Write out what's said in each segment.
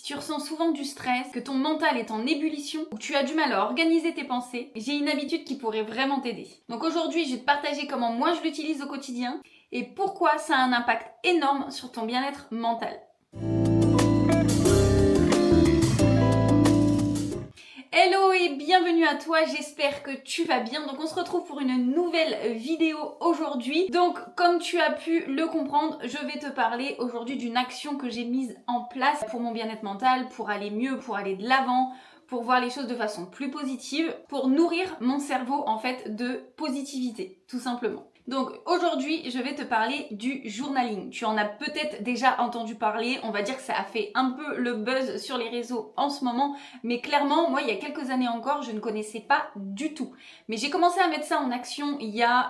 Si tu ressens souvent du stress, que ton mental est en ébullition ou que tu as du mal à organiser tes pensées, j'ai une habitude qui pourrait vraiment t'aider. Donc aujourd'hui, je vais te partager comment moi je l'utilise au quotidien et pourquoi ça a un impact énorme sur ton bien-être mental. Hello et bienvenue à toi, j'espère que tu vas bien. Donc on se retrouve pour une nouvelle vidéo aujourd'hui. Donc comme tu as pu le comprendre, je vais te parler aujourd'hui d'une action que j'ai mise en place pour mon bien-être mental, pour aller mieux, pour aller de l'avant, pour voir les choses de façon plus positive, pour nourrir mon cerveau en fait de positivité, tout simplement. Donc aujourd'hui, je vais te parler du journaling. Tu en as peut-être déjà entendu parler, on va dire que ça a fait un peu le buzz sur les réseaux en ce moment, mais clairement, moi, il y a quelques années encore, je ne connaissais pas du tout. Mais j'ai commencé à mettre ça en action il y a,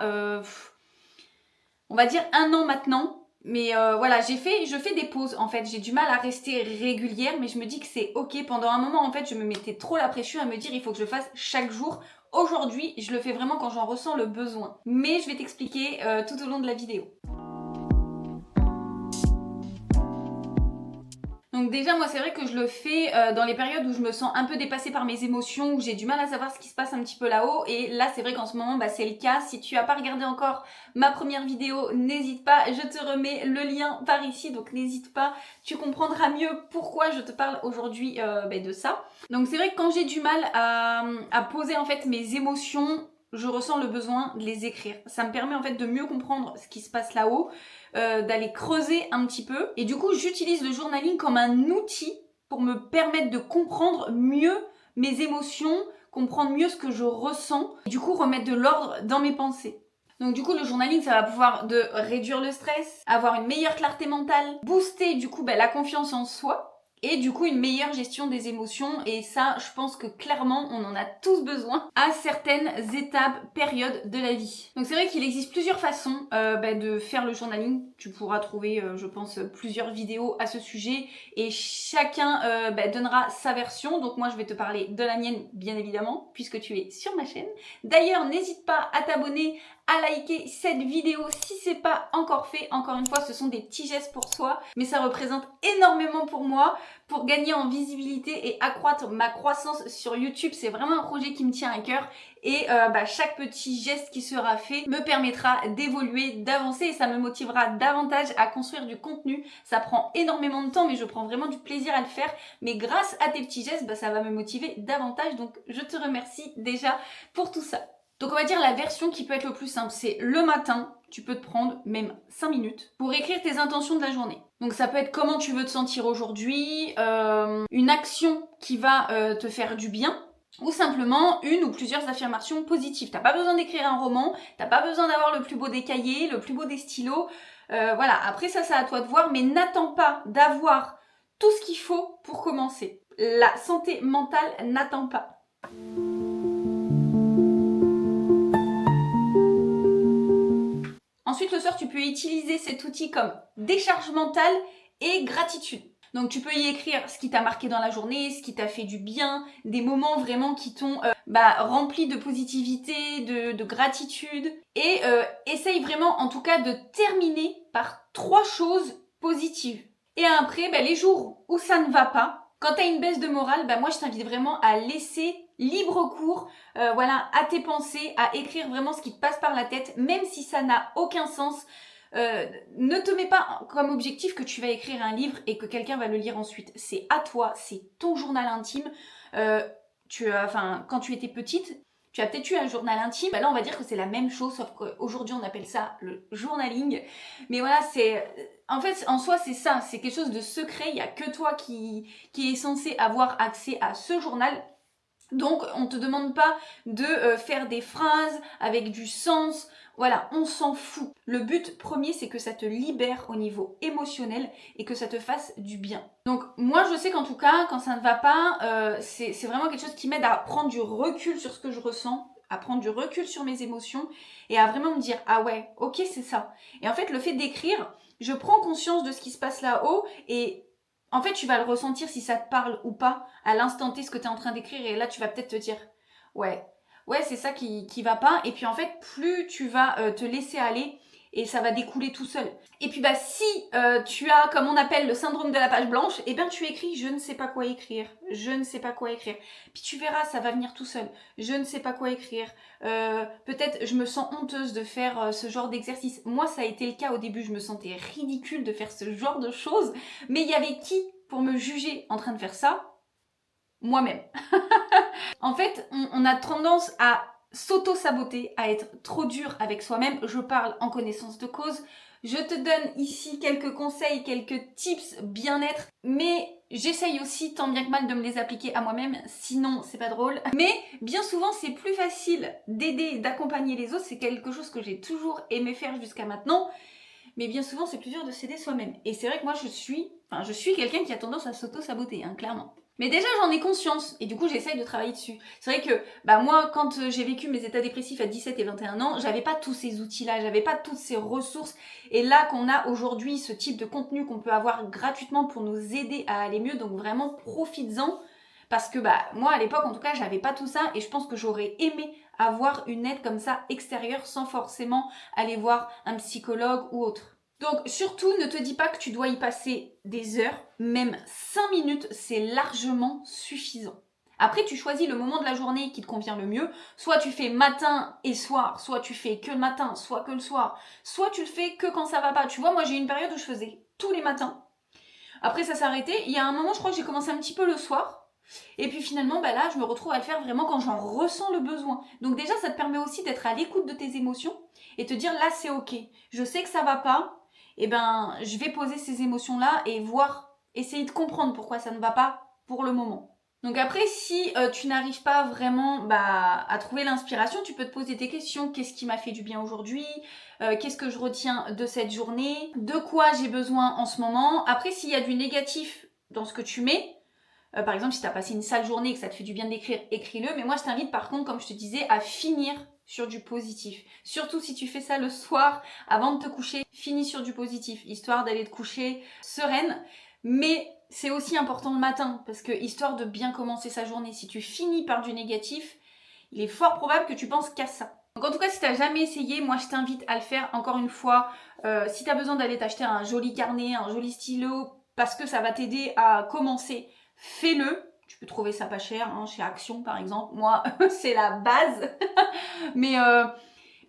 on va dire 1 an maintenant. Mais voilà, je fais des pauses en fait, j'ai du mal à rester régulière, mais je me dis que c'est ok. Pendant un moment en fait, je me mettais trop la pression à me dire il faut que je le fasse chaque jour. Aujourd'hui, je le fais vraiment quand j'en ressens le besoin. Mais je vais t'expliquer tout au long de la vidéo. Donc déjà, moi, c'est vrai que je le fais dans les périodes où je me sens un peu dépassée par mes émotions, où j'ai du mal à savoir ce qui se passe un petit peu là-haut. Et là, c'est vrai qu'en ce moment, c'est le cas. Si tu n'as pas regardé encore ma première vidéo, n'hésite pas, je te remets le lien par ici. Donc n'hésite pas, tu comprendras mieux pourquoi je te parle aujourd'hui de ça. Donc c'est vrai que quand j'ai du mal à poser en fait mes émotions, je ressens le besoin de les écrire. Ça me permet en fait de mieux comprendre ce qui se passe là-haut, d'aller creuser un petit peu. Et du coup, j'utilise le journaling comme un outil pour me permettre de comprendre mieux mes émotions, comprendre mieux ce que je ressens, et du coup remettre de l'ordre dans mes pensées. Donc du coup, le journaling, ça va pouvoir de réduire le stress, avoir une meilleure clarté mentale, booster du coup la confiance en soi, et du coup une meilleure gestion des émotions. Et ça, je pense que clairement on en a tous besoin à certaines étapes, périodes de la vie. Donc c'est vrai qu'il existe plusieurs façons de faire le journaling. Tu pourras trouver je pense plusieurs vidéos à ce sujet et chacun donnera sa version. Donc moi je vais te parler de la mienne bien évidemment puisque tu es sur ma chaîne. D'ailleurs n'hésite pas à t'abonner, à liker cette vidéo si c'est pas encore fait. Encore une fois, ce sont des petits gestes pour soi, mais ça représente énormément pour moi, pour gagner en visibilité et accroître ma croissance sur YouTube. C'est vraiment un projet qui me tient à cœur et chaque petit geste qui sera fait me permettra d'évoluer, d'avancer et ça me motivera davantage à construire du contenu. Ça prend énormément de temps, mais je prends vraiment du plaisir à le faire. Mais grâce à tes petits gestes, ça va me motiver davantage. Donc je te remercie déjà pour tout ça. Donc on va dire la version qui peut être le plus simple, c'est le matin, tu peux te prendre même 5 minutes pour écrire tes intentions de la journée. Donc ça peut être comment tu veux te sentir aujourd'hui, une action qui va te faire du bien, ou simplement une ou plusieurs affirmations positives. T'as pas besoin d'écrire un roman, t'as pas besoin d'avoir le plus beau des cahiers, le plus beau des stylos, voilà, après ça c'est à toi de voir, mais n'attends pas d'avoir tout ce qu'il faut pour commencer. La santé mentale n'attend pas. Ensuite, le soir, tu peux utiliser cet outil comme décharge mentale et gratitude. Donc, tu peux y écrire ce qui t'a marqué dans la journée, ce qui t'a fait du bien, des moments vraiment qui t'ont rempli de positivité, de gratitude. Et essaye vraiment, en tout cas, de terminer par 3 choses positives. Et après, les jours où ça ne va pas, quand tu as une baisse de morale, moi je t'invite vraiment à laisser libre cours à tes pensées, à écrire vraiment ce qui te passe par la tête, même si ça n'a aucun sens. Ne te mets pas comme objectif que tu vas écrire un livre et que quelqu'un va le lire ensuite. C'est à toi, c'est ton journal intime. Quand tu étais petite, tu as peut-être eu un journal intime. Là, on va dire que c'est la même chose, sauf qu'aujourd'hui, on appelle ça le journaling. Mais voilà, en fait, en soi, c'est ça. C'est quelque chose de secret. Il n'y a que toi qui est censé avoir accès à ce journal. Donc, on ne te demande pas de faire des phrases avec du sens. Voilà, on s'en fout. Le but premier, c'est que ça te libère au niveau émotionnel et que ça te fasse du bien. Donc, moi, je sais qu'en tout cas, quand ça ne va pas, c'est vraiment quelque chose qui m'aide à prendre du recul sur ce que je ressens, à prendre du recul sur mes émotions et à vraiment me dire « Ah ouais, ok, c'est ça ». Et en fait, le fait d'écrire, je prends conscience de ce qui se passe là-haut et en fait, tu vas le ressentir si ça te parle ou pas à l'instant T ce que tu es en train d'écrire et là, tu vas peut-être te dire « Ouais, c'est ça qui va pas ». Et puis en fait, plus tu vas te laisser aller et ça va découler tout seul. Et puis bah si tu as, comme on appelle, le syndrome de la page blanche, eh bien tu écris je ne sais pas quoi écrire, je ne sais pas quoi écrire. Puis tu verras, ça va venir tout seul. Je ne sais pas quoi écrire. Peut-être je me sens honteuse de faire ce genre d'exercice. Moi ça a été le cas au début, je me sentais ridicule de faire ce genre de choses, mais il y avait qui pour me juger en train de faire ça? Moi-même. En fait, on a tendance à s'auto-saboter, à être trop dur avec soi-même. Je parle en connaissance de cause. Je te donne ici quelques conseils, quelques tips bien-être, mais j'essaye aussi tant bien que mal de me les appliquer à moi-même, sinon c'est pas drôle. Mais bien souvent c'est plus facile d'aider, d'accompagner les autres, c'est quelque chose que j'ai toujours aimé faire jusqu'à maintenant, mais bien souvent c'est plus dur de s'aider soi-même. Et c'est vrai que moi je suis quelqu'un qui a tendance à s'auto-saboter, hein, clairement. Mais déjà j'en ai conscience et du coup j'essaye de travailler dessus. C'est vrai que moi quand j'ai vécu mes états dépressifs à 17 et 21 ans, j'avais pas tous ces outils-là, j'avais pas toutes ces ressources. Et là qu'on a aujourd'hui ce type de contenu qu'on peut avoir gratuitement pour nous aider à aller mieux, donc vraiment profites-en. Parce que moi à l'époque en tout cas j'avais pas tout ça et je pense que j'aurais aimé avoir une aide comme ça extérieure sans forcément aller voir un psychologue ou autre. Donc surtout ne te dis pas que tu dois y passer des heures, même 5 minutes c'est largement suffisant. Après tu choisis le moment de la journée qui te convient le mieux, soit tu fais matin et soir, soit tu fais que le matin, soit que le soir, soit tu le fais que quand ça va pas. Tu vois, moi j'ai eu une période où je faisais tous les matins. Après ça s'est arrêté, il y a un moment je crois que j'ai commencé un petit peu le soir. Et puis finalement, là, je me retrouve à le faire vraiment quand j'en ressens le besoin. Donc déjà, ça te permet aussi d'être à l'écoute de tes émotions et te dire là, c'est ok. Je sais que ça va pas. Je vais poser ces émotions-là et essayer de comprendre pourquoi ça ne va pas pour le moment. Donc après, si tu n'arrives pas vraiment à trouver l'inspiration, tu peux te poser tes questions. Qu'est-ce qui m'a fait du bien aujourd'hui ? Qu'est-ce que je retiens de cette journée ? De quoi j'ai besoin en ce moment ? Après, s'il y a du négatif dans ce que tu mets, par exemple, si tu as passé une sale journée et que ça te fait du bien d'écrire, écris-le. Mais moi, je t'invite par contre, comme je te disais, à finir sur du positif. Surtout si tu fais ça le soir, avant de te coucher, finis sur du positif, histoire d'aller te coucher sereine. Mais c'est aussi important le matin, parce que histoire de bien commencer sa journée, si tu finis par du négatif, il est fort probable que tu penses qu'à ça. Donc en tout cas, si tu n'as jamais essayé, moi je t'invite à le faire. Encore une fois, si tu as besoin d'aller t'acheter un joli carnet, un joli stylo, parce que ça va t'aider à commencer, fais-le. Tu peux trouver ça pas cher, chez Action par exemple. Moi, c'est la base. mais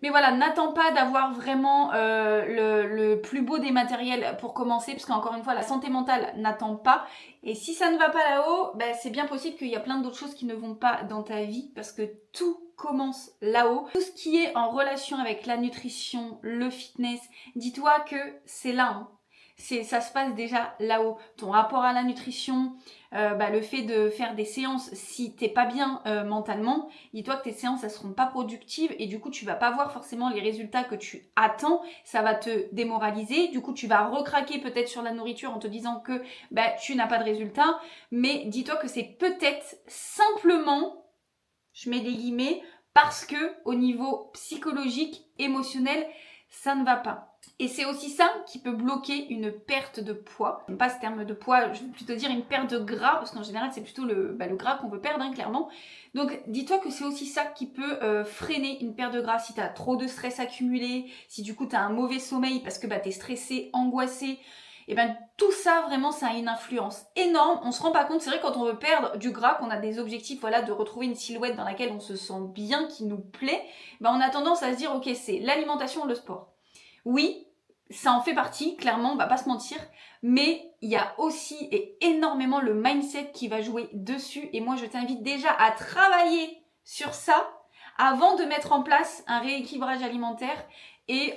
voilà, n'attends pas d'avoir vraiment le plus beau des matériels pour commencer, parce qu'encore une fois, la santé mentale n'attend pas. Et si ça ne va pas là-haut, c'est bien possible qu'il y a plein d'autres choses qui ne vont pas dans ta vie, parce que tout commence là-haut. Tout ce qui est en relation avec la nutrition, le fitness, dis-toi que c'est là. Ça se passe déjà là-haut. Ton rapport à la nutrition, le fait de faire des séances, si t'es pas bien mentalement, dis-toi que tes séances elles seront pas productives et du coup tu vas pas voir forcément les résultats que tu attends, ça va te démoraliser, du coup tu vas recraquer peut-être sur la nourriture en te disant que tu n'as pas de résultats, mais dis-toi que c'est peut-être simplement, je mets des guillemets, parce que au niveau psychologique, émotionnel, ça ne va pas. Et c'est aussi ça qui peut bloquer une perte de poids. J'aime pas ce terme de poids, je veux plutôt dire une perte de gras, parce qu'en général c'est plutôt le gras qu'on veut perdre, clairement. Donc dis-toi que c'est aussi ça qui peut freiner une perte de gras. Si tu as trop de stress accumulé, si du coup tu as un mauvais sommeil parce que tu es stressé, angoissé, tout ça vraiment ça a une influence énorme. On se rend pas compte, c'est vrai quand on veut perdre du gras, qu'on a des objectifs de retrouver une silhouette dans laquelle on se sent bien, qui nous plaît, on a tendance à se dire ok, c'est l'alimentation, le sport. Oui, ça en fait partie, clairement, on va pas se mentir, mais il y a aussi et énormément le mindset qui va jouer dessus, et moi je t'invite déjà à travailler sur ça avant de mettre en place un rééquilibrage alimentaire et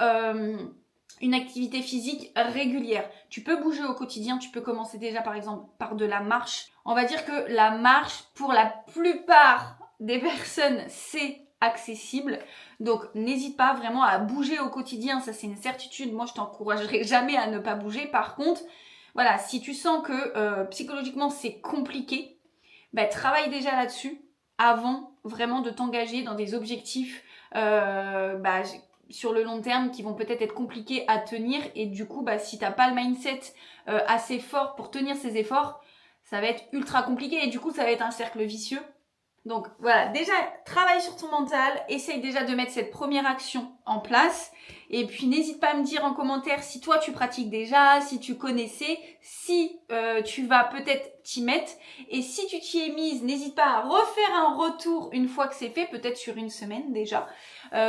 une activité physique régulière. Tu peux bouger au quotidien, tu peux commencer déjà par exemple par de la marche. On va dire que la marche, pour la plupart des personnes, c'est accessible. Donc n'hésite pas vraiment à bouger au quotidien, ça c'est une certitude. Moi je t'encouragerai jamais à ne pas bouger. Par contre, voilà, si tu sens que psychologiquement c'est compliqué, travaille déjà là-dessus avant vraiment de t'engager dans des objectifs sur le long terme qui vont peut-être être compliqués à tenir. Et du coup, si t'as pas le mindset assez fort pour tenir ces efforts, ça va être ultra compliqué et du coup ça va être un cercle vicieux. Donc voilà, déjà travaille sur ton mental, essaye déjà de mettre cette première action en place. Et puis n'hésite pas à me dire en commentaire si toi tu pratiques déjà, si tu connaissais, si tu vas peut-être t'y mettre. Et si tu t'y es mise, n'hésite pas à refaire un retour une fois que c'est fait, peut-être sur une semaine déjà.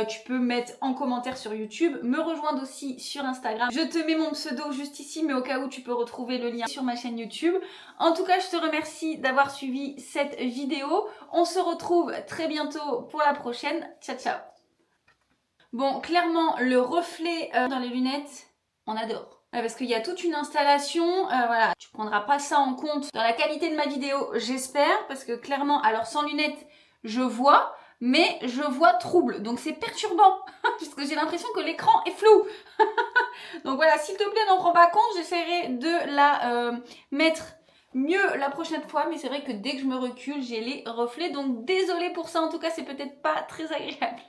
Tu peux mettre en commentaire sur YouTube, me rejoindre aussi sur Instagram. Je te mets mon pseudo juste ici, mais au cas où tu peux retrouver le lien sur ma chaîne YouTube. En tout cas, je te remercie d'avoir suivi cette vidéo. On se retrouve très bientôt pour la prochaine. Ciao, ciao. Bon, clairement, le reflet dans les lunettes, on adore. Parce qu'il y a toute une installation, voilà. Tu prendras pas ça en compte dans la qualité de ma vidéo, j'espère, parce que clairement, alors sans lunettes, je vois, mais je vois trouble. Donc c'est perturbant, parce que j'ai l'impression que l'écran est flou. Donc voilà, s'il te plaît, n'en prends pas compte, j'essaierai de la mettre mieux la prochaine fois, mais c'est vrai que dès que je me recule, j'ai les reflets. Donc désolée pour ça, en tout cas, c'est peut-être pas très agréable.